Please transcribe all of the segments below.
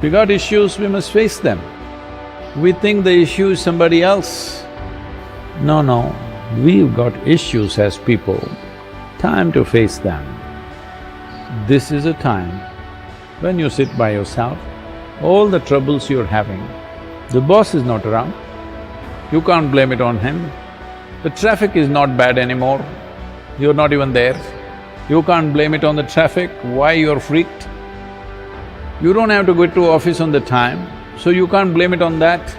We got issues, we must face them. We think the issue is somebody else. No, no, we've got issues as people, time to face them. This is a time when you sit by yourself, all the troubles you're having, the boss is not around, you can't blame it on him. The traffic is not bad anymore, you're not even there. You can't blame it on the traffic, why you're freaked? You don't have to go to office on the time, so you can't blame it on that.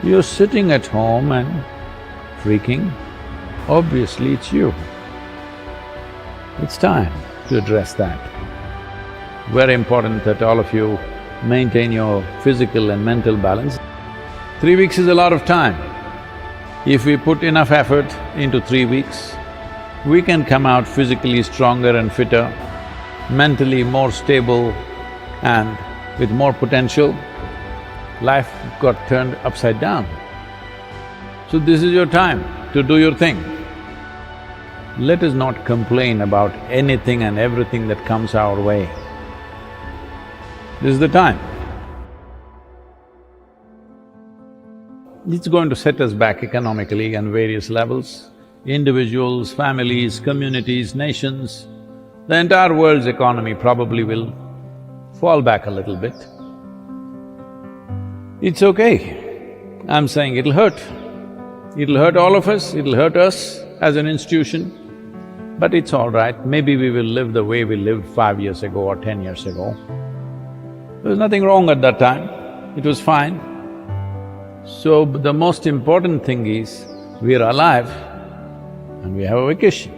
You're sitting at home and freaking, obviously it's you. It's time to address that. Very important that all of you maintain your physical and mental balance. 3 weeks is a lot of time. If we put enough effort into 3 weeks, we can come out physically stronger and fitter, mentally more stable and with more potential. Life got turned upside down. So this is your time to do your thing. Let us not complain about anything and everything that comes our way. This is the time. It's going to set us back economically on various levels. Individuals, families, communities, nations, the entire world's economy probably will fall back a little bit. It's okay. I'm saying it'll hurt. It'll hurt all of us, it'll hurt us as an institution, but it's all right. Maybe we will live the way we lived 5 years ago or 10 years ago. There was nothing wrong at that time, it was fine. So, the most important thing is, we're alive and we have a vacation.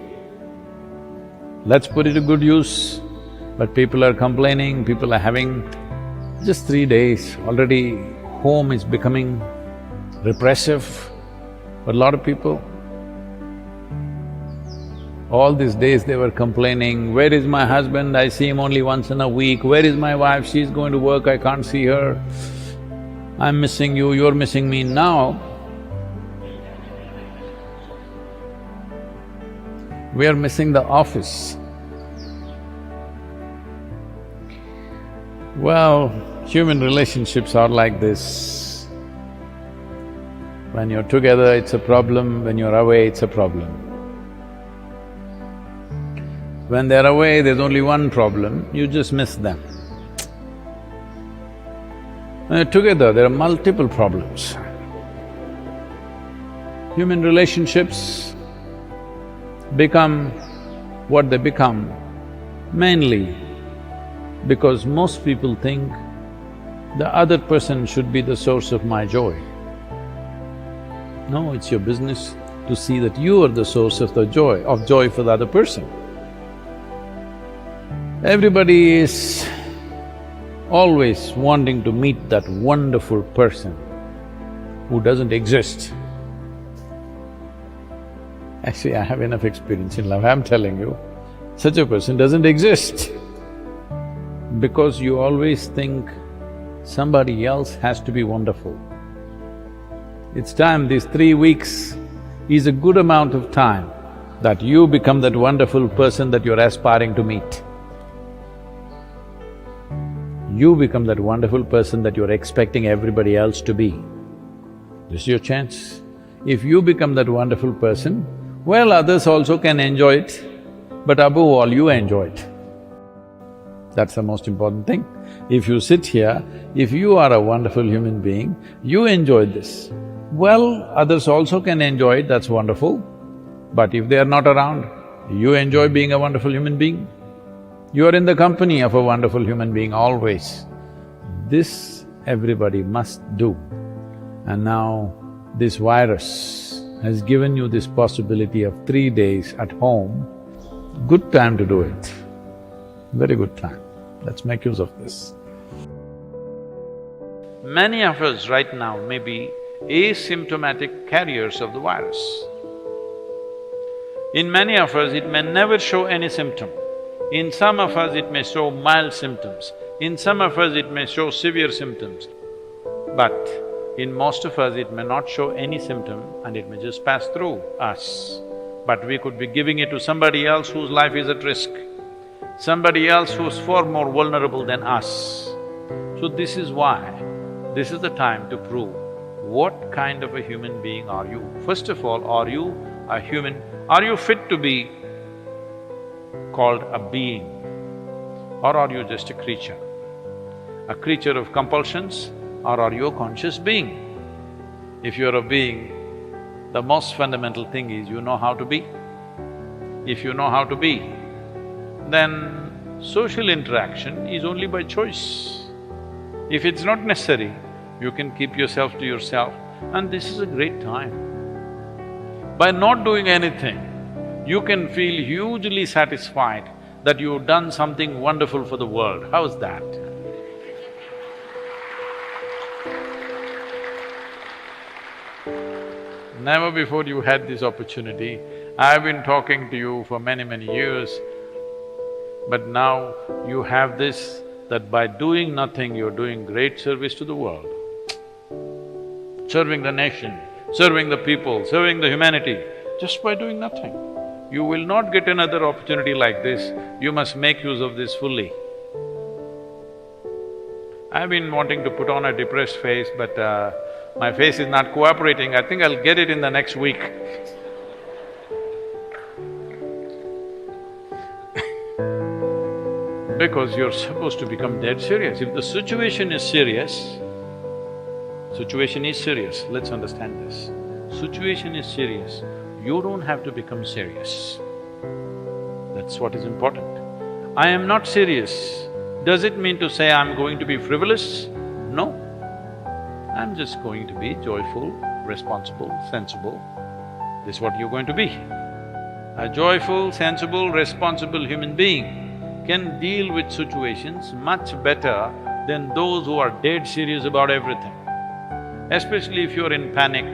Let's put it to good use. But people are complaining, people are having just 3 days, already home is becoming repressive for a lot of people. All these days they were complaining, where is my husband, I see him only once in a week, where is my wife, she's going to work, I can't see her. I'm missing you, you're missing me. Now, we are missing the office. Well, human relationships are like this. When you're together, it's a problem, when you're away, it's a problem. When they're away, there's only one problem, you just miss them. When you're together, there are multiple problems. Human relationships become what they become mainly because most people think the other person should be the source of my joy. No, it's your business to see that you are the source of the joy for the other person. Everybody is always wanting to meet that wonderful person who doesn't exist. Actually, I have enough experience in life, I'm telling you, such a person doesn't exist. Because you always think somebody else has to be wonderful. It's time, these 3 weeks is a good amount of time that you become that wonderful person that you're aspiring to meet. You become that wonderful person that you're expecting everybody else to be. This is your chance. If you become that wonderful person, well, others also can enjoy it, but above all, you enjoy it. That's the most important thing. If you sit here, if you are a wonderful human being, you enjoy this. Well, others also can enjoy it, that's wonderful. But if they are not around, you enjoy being a wonderful human being. You are in the company of a wonderful human being always. This everybody must do. And now this virus has given you this possibility of 3 days at home. Good time to do it, very good time. Let's make use of this. Many of us right now may be asymptomatic carriers of the virus. In many of us, it may never show any symptom. In some of us, it may show mild symptoms. In some of us, it may show severe symptoms. But in most of us, it may not show any symptom and it may just pass through us. But we could be giving it to somebody else whose life is at risk. somebody else who's far more vulnerable than us. So this is why, this is the time to prove what kind of a human being are you. First of all, are you a human? Are you fit to be called a being? Or are you just a creature? A creature of compulsions, or are you a conscious being? If you're a being, the most fundamental thing is you know how to be. If you know how to be, then social interaction is only by choice. If it's not necessary, you can keep yourself to yourself, and this is a great time. By not doing anything, you can feel hugely satisfied that you've done something wonderful for the world. How's that? Never before you had this opportunity. I've been talking to you for many, many years, but now you have this, that by doing nothing, you're doing great service to the world. Serving the nation, serving the people, serving the humanity, just by doing nothing. You will not get another opportunity like this, you must make use of this fully. I've been wanting to put on a depressed face, but my face is not cooperating. I think I'll get it in the next week. Because you're supposed to become dead serious. If the situation is serious, let's understand this. Situation is serious, you don't have to become serious. That's what is important. I am not serious. Does it mean to say I'm going to be frivolous? No. I'm just going to be joyful, responsible, sensible. This is what you're going to be. A joyful, sensible, responsible human being can deal with situations much better than those who are dead serious about everything. Especially if you're in panic,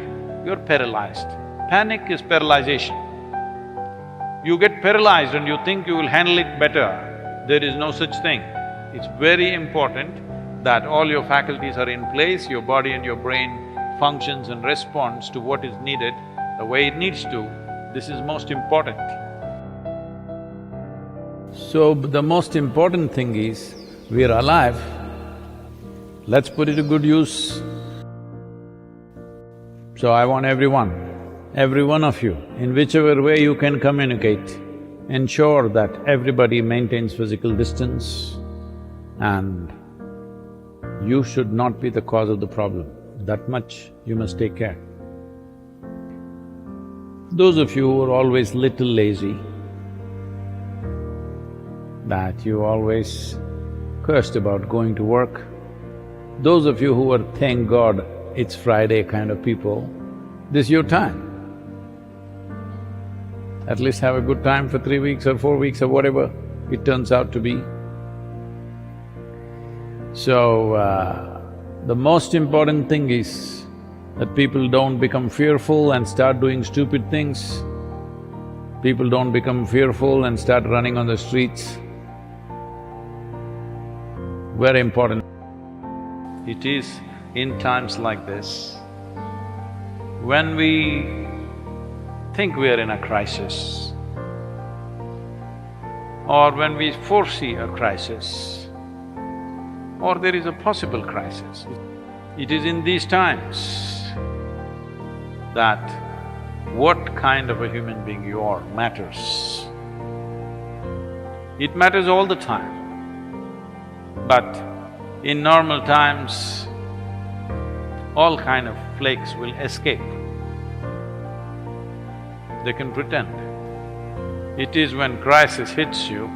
you're paralyzed. Panic is paralyzation. You get paralyzed and you think you will handle it better. There is no such thing. It's very important that all your faculties are in place, your body and your brain functions and responds to what is needed the way it needs to. This is most important. So, the most important thing is, we're alive, let's put it to good use. So I want every one of you, in whichever way you can communicate, ensure that everybody maintains physical distance and you should not be the cause of the problem. That much you must take care. Those of you who are always little lazy, that you always cursed about going to work, those of you who are thank God it's Friday kind of people, this is your time. At least have a good time for 3 weeks or 4 weeks or whatever it turns out to be. So, the most important thing is that people don't become fearful and start doing stupid things. People don't become fearful and start running on the streets. Very important. It is in times like this, when we think we are in a crisis, or when we foresee a crisis, or there is a possible crisis, it is in these times that what kind of a human being you are matters. It matters all the time. But in normal times, all kind of flakes will escape. They can pretend. It is when crisis hits you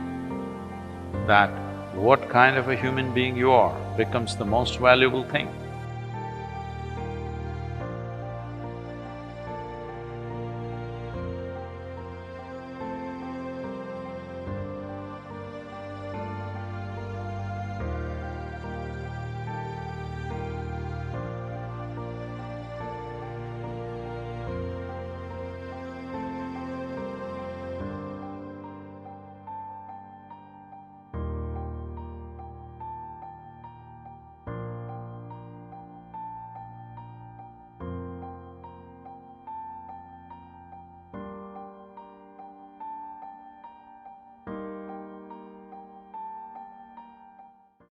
that what kind of a human being you are becomes the most valuable thing.